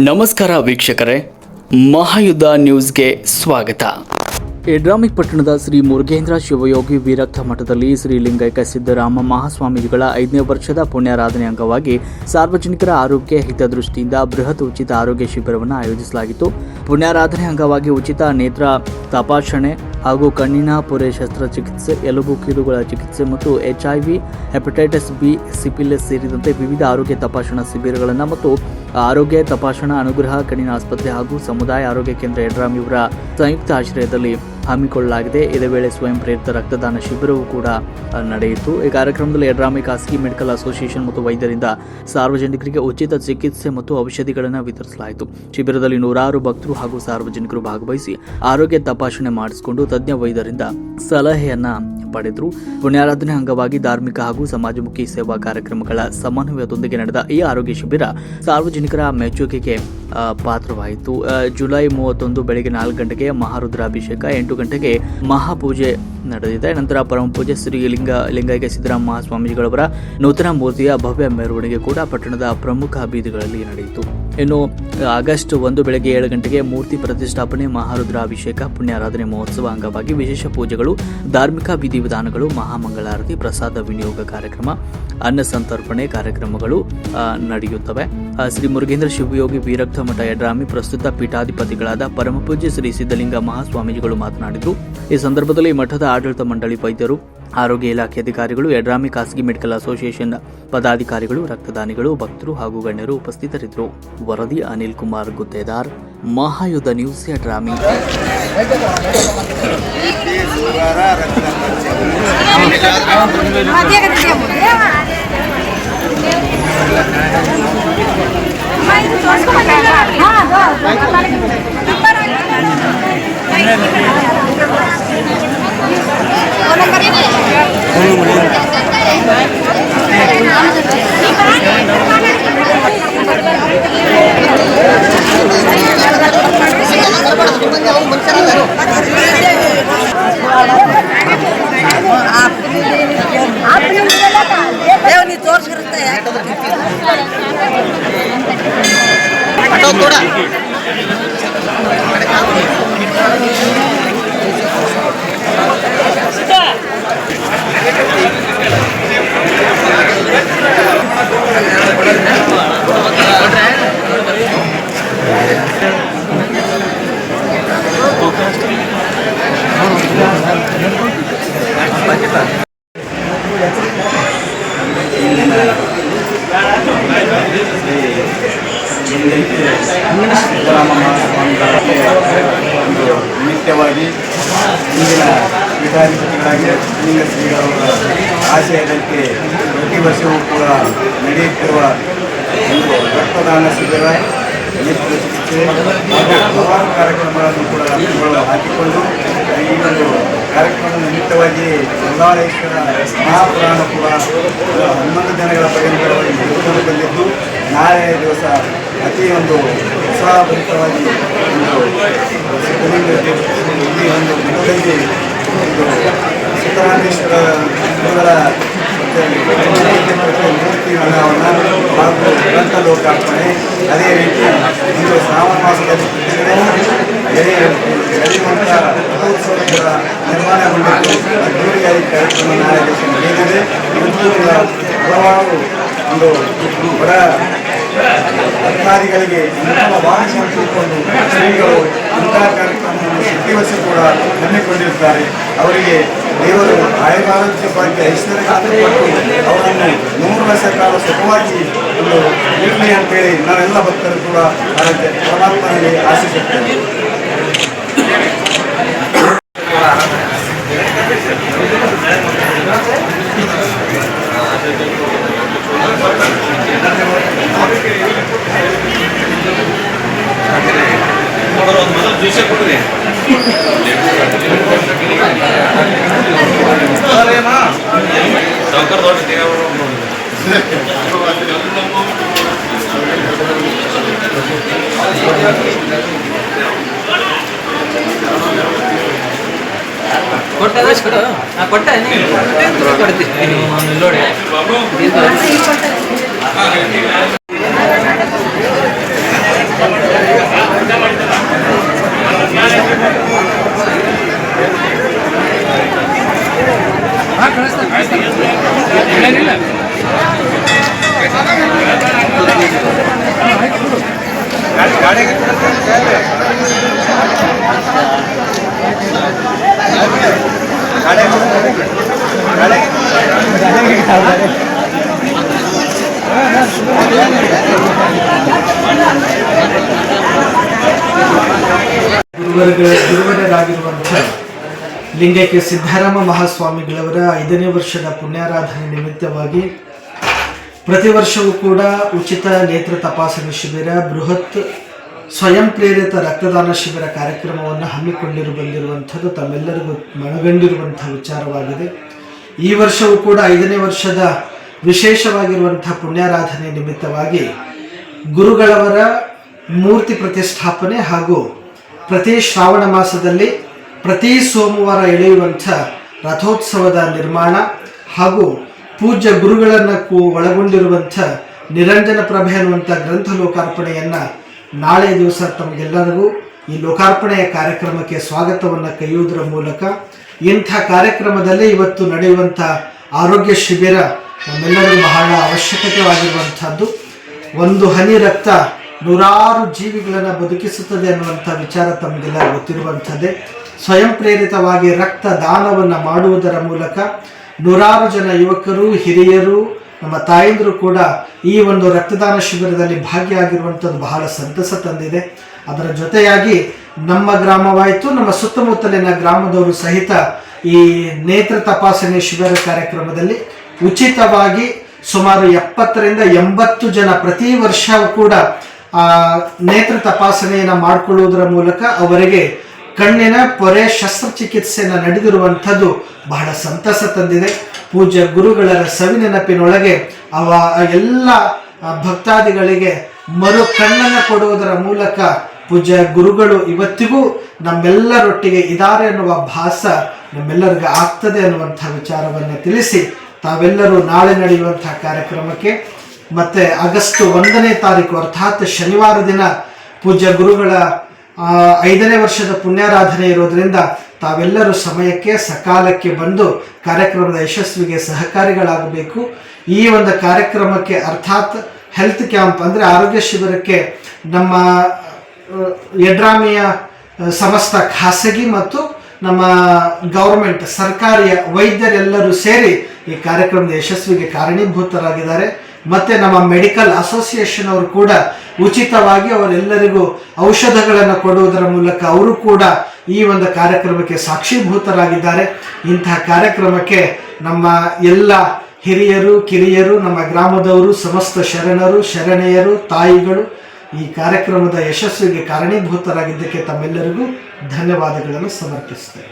ನಮಸ್ಕಾರ ವೀಕ್ಷಕರೇ, ಮಹಾಯುದ್ಧ ನ್ಯೂಸ್ಗೆ ಸ್ವಾಗತ. ಯಡ್ರಾಮಿ ಪಟ್ಟಣದ ಶ್ರೀ ಮುರುಘೇಂದ್ರ ಶಿವಯೋಗಿ ವಿರಕ್ತ ಮಠದಲ್ಲಿ ಶ್ರೀ ಲಿಂಗೈಕ್ಯ ಸಿದ್ದರಾಮ ಮಹಾಸ್ವಾಮೀಜಿಗಳ 5ನೇ ವರ್ಷದ ಪುಣ್ಯಾರಾಧನೆ ಅಂಗವಾಗಿ ಸಾರ್ವಜನಿಕರ ಆರೋಗ್ಯ ಹಿತದೃಷ್ಟಿಯಿಂದ ಬೃಹತ್ ಉಚಿತ ಆರೋಗ್ಯ ಶಿಬಿರವನ್ನು ಆಯೋಜಿಸಲಾಗಿತ್ತು. ಪುಣ್ಯಾರಾಧನೆ ಅಂಗವಾಗಿ ಉಚಿತ ನೇತ್ರ ತಪಾಸಣೆ ಹಾಗೂ ಕಣ್ಣಿನ ಪೊರೆ ಶಸ್ತ್ರಚಿಕಿತ್ಸೆ, ಎಲುಬು ಕೀಲುಗಳ ಚಿಕಿತ್ಸೆ ಮತ್ತು HIV, ಹೆಪಟೈಟಿಸ್ ಬಿ, ಸಿಫಿಲಿಸ್ ಸೇರಿದಂತೆ ವಿವಿಧ ಆರೋಗ್ಯ ತಪಾಸಣಾ ಶಿಬಿರಗಳನ್ನು ಮತ್ತು ಆರೋಗ್ಯ ತಪಾಸಣಾ ಅನುಗ್ರಹ ಕಣ್ಣಿನ ಆಸ್ಪತ್ರೆ ಹಾಗೂ ಸಮುದಾಯ ಆರೋಗ್ಯ ಕೇಂದ್ರ ಯಡ್ರಾಮಿ ಇವರ ಸಂಯುಕ್ತ ಆಶ್ರಯದಲ್ಲಿ ಹಮ್ಮಿಕೊಳ್ಳಲಾಗಿದೆ. ಇದೇ ವೇಳೆ ಸ್ವಯಂ ಪ್ರೇರಿತ ರಕ್ತದಾನ ಶಿಬಿರವೂ ಕೂಡ ನಡೆಯಿತು. ಈ ಕಾರ್ಯಕ್ರಮದಲ್ಲಿ ಯಡ್ರಾಮಿ ಖಾಸಗಿ ಮೆಡಿಕಲ್ ಅಸೋಸಿಯೇಷನ್ ಮತ್ತು ವೈದ್ಯರಿಂದ ಸಾರ್ವಜನಿಕರಿಗೆ ಉಚಿತ ಚಿಕಿತ್ಸೆ ಮತ್ತು ಔಷಧಿಗಳನ್ನು ವಿತರಿಸಲಾಯಿತು. ಶಿಬಿರದಲ್ಲಿ 100 ಭಕ್ತರು ಹಾಗೂ ಸಾರ್ವಜನಿಕರು ಭಾಗವಹಿಸಿ ಆರೋಗ್ಯ ತಪಾಸಣೆ ಮಾಡಿಸಿಕೊಂಡು ತಜ್ಞ ವೈದ್ಯರಿಂದ ಸಲಹೆಯನ್ನ ಪಡೆದರು. ಪುಣ್ಯಾರಾಧನೆ ಅಂಗವಾಗಿ ಧಾರ್ಮಿಕ ಹಾಗೂ ಸಮಾಜಮುಖಿ ಸೇವಾ ಕಾರ್ಯಕ್ರಮಗಳ ಸಮನ್ವಯದೊಂದಿಗೆ ನಡೆದ ಈ ಆರೋಗ್ಯ ಶಿಬಿರ ಸಾರ್ವಜನಿಕರ ಮೆಚ್ಚುಗೆಗೆ ಪಾತ್ರವಾಯಿತು. ಜುಲೈ 31 ಬೆಳಗ್ಗೆ 4 ಗಂಟೆಗೆ ಮಹಾರುದ್ರಾಭಿಷೇಕ, 8 ಗಂಟೆಗೆ ಮಹಾಪೂಜೆ ನಡೆದಿದೆ. ನಂತರ ಪರಮಪೂಜೆ ಶ್ರೀ ಲಿಂಗೈಕ್ಯ ಸಿದ್ದರಾಮ ಮಹಾಸ್ವಾಮೀಜಿಗಳವರ ನೂತನ ಮೂರ್ತಿಯ ಭವ್ಯ ಮೆರವಣಿಗೆ ಕೂಡ ಪಟ್ಟಣದ ಪ್ರಮುಖ ಬೀದಿಗಳಲ್ಲಿ ನಡೆಯಿತು. ಇನ್ನು ಆಗಸ್ಟ್ 1 ಬೆಳಗ್ಗೆ 7 ಗಂಟೆಗೆ ಮೂರ್ತಿ ಪ್ರತಿಷ್ಠಾಪನೆ, ಮಹಾರುದ್ರಾಭಿಷೇಕ, ಪುಣ್ಯಾರಾಧನೆ ಮಹೋತ್ಸವ ಅಂಗವಾಗಿ ವಿಶೇಷ ಪೂಜೆಗಳು, ಧಾರ್ಮಿಕ ವಿಧಿವಿಧಾನಗಳು, ಮಹಾಮಂಗಳಾರತಿ, ಪ್ರಸಾದ ವಿನಿಯೋಗ ಕಾರ್ಯಕ್ರಮ, ಅನ್ನ ಸಂತರ್ಪಣೆ ಕಾರ್ಯಕ್ರಮಗಳು ನಡೆಯುತ್ತವೆ. ಶ್ರೀ ಮುರುಘೇಂದ್ರ ಶಿವಯೋಗಿ ವಿರಕ್ತ ಮಠ ಯಡ್ರಾಮಿ ಪ್ರಸ್ತುತ ಪೀಠಾಧಿಪತಿಗಳಾದ ಪರಮಪೂಜ್ಯ ಶ್ರೀ ಸಿದ್ದಲಿಂಗ ಮಹಾಸ್ವಾಮೀಜಿಗಳು ಮಾತನಾಡಿದರು. ಈ ಸಂದರ್ಭದಲ್ಲಿ ಮಠದ ಆಡಳಿತ ಮಂಡಳಿ, ವೈದ್ಯರು, ಆರೋಗ್ಯ ಇಲಾಖೆ ಅಧಿಕಾರಿಗಳು, ಯಡ್ರಾಮಿ ಖಾಸಗಿ ಮೆಡಿಕಲ್ ಅಸೋಸಿಯೇಷನ್ ಪದಾಧಿಕಾರಿಗಳು, ರಕ್ತದಾನಿಗಳು, ಭಕ್ತರು ಹಾಗೂ ಗಣ್ಯರು ಉಪಸ್ಥಿತರಿದ್ದರು. ವರದಿ ಅನಿಲ್ ಕುಮಾರ್ ಗುತ್ತೇದಾರ್, ಮಹಾಯುದ್ಧ ನ್ಯೂಸ್, ಯಡ್ರಾಮಿ. ನಿಮಿತ್ತವಾಗಿ ಇಂದಿನ ಪೀಠಾಧಿಪತಿಗಳಾಗಿ ಲಿಂಗ ಶ್ರೀಗಳವರ ಆಶಯದಂತೆ ಪ್ರತಿ ವರ್ಷವೂ ಕೂಡ ನಡೆಯುತ್ತಿರುವ ಒಂದು ರಕ್ತದಾನ ಶಿಬಿರ, ನೇತ್ರ ಚಿಕಿತ್ಸೆ ಹಾಗೂ ಹಲವಾರು ಕಾರ್ಯಕ್ರಮಗಳನ್ನು ಕೂಡ ಹಾಕಿಕೊಂಡು ಈ ಒಂದು ಕಾರ್ಯಕ್ರಮದ ನಿಮಿತ್ತವಾಗಿ ಬೃಹದಾಳೇಶ್ವರ ಮಹಾಪುರಾಣ ಕೂಡ 11 ದಿನಗಳ ಪರ್ಯಂತರವಾಗಿ ನಡೆದುಕೊಂಡು ಬಂದಿದ್ದು, ನಾಳೆಯ ದಿವಸ ಅತಿ ಒಂದು ಉತ್ಸಾಹಭರಿತವಾಗಿ ಈ ಒಂದು ಮಠದಲ್ಲಿ ಒಂದು ಸಿದ್ದರಾಮೇಶ್ವರ ಇವರ ಮೂರ್ತಿ ಹಣವನ್ನು ಹಾಗೂ ಗ್ರಂಥ ಲೋಕಾರ್ಪಣೆ, ಅದೇ ರೀತಿ ಇಂದು ಶ್ರಾವಣ ಮಾಸದಲ್ಲಿ ಯಡಿಯುವಂಥ ರಥೋತ್ಸವದ ನಿರ್ಮಾಣಗೊಂಡಿದ್ದು ಅದ್ದೂರಿಯಾಗಿ ಕಾರ್ಯಕ್ರಮ ನಾಳೆ ದಿವಸ ನಡೆಯಲಿದೆ. ಇವತ್ತು ಹಲವಾರು ಒಂದು ಬಡ ಅಧಿಕಾರಿಗಳಿಗೆ ಉತ್ತಮ ಭಾಷೆ ತಿಳ್ಕೊಂಡು ಶ್ರೀಗಳು ಇಂತಹ ಕಾರ್ಯಕ್ರಮವನ್ನು ಪ್ರತಿ ವರ್ಷ ಕೂಡ ಹಮ್ಮಿಕೊಂಡಿರುತ್ತಾರೆ. ಅವರಿಗೆ ದೇವರು ಆಯುರಾರೋಗ್ಯ ಭಾಗ್ಯ ಐಶ್ವರ್ಯ ಕೊಟ್ಟು ಅವರನ್ನು 100 ವರ್ಷ ಕಾಲ ಸುಖವಾಗಿ ಒಂದು ಇರಲಿ ಅಂತೇಳಿ ನಾವೆಲ್ಲ ಭಕ್ತರು ಕೂಡ ಪರಮಾತ್ಮನಿಗೆ ಆಶಿಸುತ್ತೇವೆ. ಗುರುವರರಾಗಿರುವಂಥ ಲಿಂಗೈಕ್ಯ ಸಿದ್ದರಾಮ ಮಹಾಸ್ವಾಮಿಗಳವರ 5ನೇ ವರ್ಷದ ಪುಣ್ಯಾರಾಧನೆ ನಿಮಿತ್ತವಾಗಿ ಪ್ರತಿ ವರ್ಷವೂ ಕೂಡ ಉಚಿತ ನೇತ್ರ ತಪಾಸಣೆ ಶಿಬಿರ, ಬೃಹತ್ ಸ್ವಯಂ ಪ್ರೇರಿತ ರಕ್ತದಾನ ಶಿಬಿರ ಕಾರ್ಯಕ್ರಮವನ್ನು ಬಂದಿರುವಂಥದ್ದು ತಮ್ಮೆಲ್ಲರಿಗೂ ಮನಗಂಡಿರುವಂಥ ವಿಚಾರವಾಗಿದೆ. ಈ ವರ್ಷವೂ ಕೂಡ 5ನೇ ವರ್ಷದ ವಿಶೇಷವಾಗಿರುವಂಥ ಪುಣ್ಯಾರಾಧನೆ ನಿಮಿತ್ತವಾಗಿ ಗುರುಗಳವರ ಮೂರ್ತಿ ಪ್ರತಿಷ್ಠಾಪನೆ ಹಾಗೂ ಪ್ರತಿ ಶ್ರಾವಣ ಮಾಸದಲ್ಲಿ ಪ್ರತಿ ಸೋಮವಾರ ಎಳೆಯುವಂಥ ರಥೋತ್ಸವದ ನಿರ್ಮಾಣ ಹಾಗೂ ಪೂಜ್ಯ ಗುರುಗಳನ್ನು ಒಳಗೊಂಡಿರುವಂಥ ನಿರಂಜನ ಪ್ರಭೆ ಅನ್ನುವಂಥ ಗ್ರಂಥ ಲೋಕಾರ್ಪಣೆಯನ್ನು ನಾಳೆ ದಿವಸ ತಮಗೆಲ್ಲರಿಗೂ ಈ ಲೋಕಾರ್ಪಣೆಯ ಕಾರ್ಯಕ್ರಮಕ್ಕೆ ಸ್ವಾಗತವನ್ನು ಕೈಯುವುದರ ಮೂಲಕ ಇಂಥ ಕಾರ್ಯಕ್ರಮದಲ್ಲಿ ಇವತ್ತು ನಡೆಯುವಂಥ ಆರೋಗ್ಯ ಶಿಬಿರ ನಮ್ಮೆಲ್ಲರಿಗೂ ಬಹಳ ಅವಶ್ಯಕತೆವಾಗಿರುವಂಥದ್ದು. ಒಂದು ಹನಿ ರಕ್ತ ನೂರಾರು ಜೀವಿಗಳನ್ನು ಬದುಕಿಸುತ್ತದೆ ಅನ್ನುವಂಥ ವಿಚಾರ ತಮಗೆಲ್ಲ ಗೊತ್ತಿರುವಂಥದ್ದೇ. ಸ್ವಯಂ ಪ್ರೇರಿತವಾಗಿ ರಕ್ತ ದಾನವನ್ನು ಮಾಡುವುದರ ಮೂಲಕ ನೂರಾರು ಜನ ಯುವಕರು, ಹಿರಿಯರು, ನಮ್ಮ ತಾಯಂದಿರು ಕೂಡ ಈ ಒಂದು ರಕ್ತದಾನ ಶಿಬಿರದಲ್ಲಿ ಭಾಗಿಯಾಗಿರುವಂಥದ್ದು ಬಹಳ ಸಂತಸ ತಂದಿದೆ. ಅದರ ಜೊತೆಯಾಗಿ ನಮ್ಮ ಗ್ರಾಮವಾಯಿತು, ನಮ್ಮ ಸುತ್ತಮುತ್ತಲಿನ ಗ್ರಾಮದವರು ಸಹಿತ ಈ ನೇತ್ರ ತಪಾಸಣೆ ಶಿಬಿರ ಕಾರ್ಯಕ್ರಮದಲ್ಲಿ ಉಚಿತವಾಗಿ ಸುಮಾರು 70ರಿಂದ 80 ಜನ ಪ್ರತಿ ವರ್ಷವೂ ಕೂಡ ನೇತ್ರ ತಪಾಸಣೆಯನ್ನು ಮಾಡಿಕೊಳ್ಳುವುದರ ಮೂಲಕ ಅವರಿಗೆ ಕಣ್ಣಿನ ಪೊರೆ ಶಸ್ತ್ರಚಿಕಿತ್ಸೆಯನ್ನು ನಡೆದಿರುವಂಥದ್ದು ಬಹಳ ಸಂತಸ ತಂದಿದೆ. ಪೂಜ್ಯ ಗುರುಗಳ ಸವಿನೆನಪಿನೊಳಗೆ ಎಲ್ಲ ಭಕ್ತಾದಿಗಳಿಗೆ ಮರು ಕಣ್ಣನ್ನು ಕೊಡುವುದರ ಮೂಲಕ ಪೂಜ್ಯ ಗುರುಗಳು ಇವತ್ತಿಗೂ ನಮ್ಮೆಲ್ಲರೊಟ್ಟಿಗೆ ಇದ್ದಾರೆ ಅನ್ನುವ ಭಾಸ ನಮ್ಮೆಲ್ಲರಿಗೂ ಆಗ್ತದೆ ಅನ್ನುವಂಥ ವಿಚಾರವನ್ನು ತಿಳಿಸಿ ತಾವೆಲ್ಲರೂ ನಾಳೆ ನಡೆಯುವಂಥ ಕಾರ್ಯಕ್ರಮಕ್ಕೆ ಮತ್ತೆ ಆಗಸ್ಟ್ 1ನೇ ತಾರೀಕು ಅರ್ಥಾತ್ ಶನಿವಾರ ದಿನ ಪೂಜ್ಯ ಗುರುಗಳ 5ನೇ ವರ್ಷದ ಪುಣ್ಯಾರಾಧನೆ ಇರೋದ್ರಿಂದ ತಾವೆಲ್ಲರೂ ಸಮಯಕ್ಕೆ ಸಕಾಲಕ್ಕೆ ಬಂದು ಕಾರ್ಯಕ್ರಮದ ಯಶಸ್ವಿಗೆ ಸಹಕಾರಿಗಳಾಗಬೇಕು. ಈ ಒಂದು ಕಾರ್ಯಕ್ರಮಕ್ಕೆ ಅರ್ಥಾತ್ ಹೆಲ್ತ್ ಕ್ಯಾಂಪ್ ಅಂದರೆ ಆರೋಗ್ಯ ಶಿಬಿರಕ್ಕೆ ನಮ್ಮ ಯಡ್ರಾಮಿಯ ಸಮಸ್ತ ಖಾಸಗಿ ಮತ್ತು ನಮ್ಮ ಗೌರ್ಮೆಂಟ್ ಸರ್ಕಾರಿ ವೈದ್ಯರೆಲ್ಲರೂ ಸೇರಿ ಈ ಕಾರ್ಯಕ್ರಮದ ಯಶಸ್ವಿಗೆ ಕಾರಣೀಭೂತರಾಗಿದ್ದಾರೆ. ಮತ್ತು ನಮ್ಮ ಮೆಡಿಕಲ್ ಅಸೋಸಿಯೇಷನ್ ಅವರು ಕೂಡ ಉಚಿತವಾಗಿ ಅವರೆಲ್ಲರಿಗೂ ಔಷಧಗಳನ್ನು ಕೊಡುವುದರ ಮೂಲಕ ಅವರು ಕೂಡ ಈ ಒಂದು ಕಾರ್ಯಕ್ರಮಕ್ಕೆ ಸಾಕ್ಷೀಭೂತರಾಗಿದ್ದಾರೆ. ಇಂತಹ ಕಾರ್ಯಕ್ರಮಕ್ಕೆ ನಮ್ಮ ಎಲ್ಲ ಹಿರಿಯರು, ಕಿರಿಯರು, ನಮ್ಮ ಗ್ರಾಮದವರು, ಸಮಸ್ತ ಶರಣರು, ಶರಣೆಯರು, ತಾಯಿಗಳು ಈ ಕಾರ್ಯಕ್ರಮದ ಯಶಸ್ವಿಗೆ ಕಾರಣೀಭೂತರಾಗಿದ್ದಕ್ಕೆ ತಮ್ಮೆಲ್ಲರಿಗೂ ಧನ್ಯವಾದಗಳನ್ನು ಸಮರ್ಪಿಸುತ್ತೇವೆ.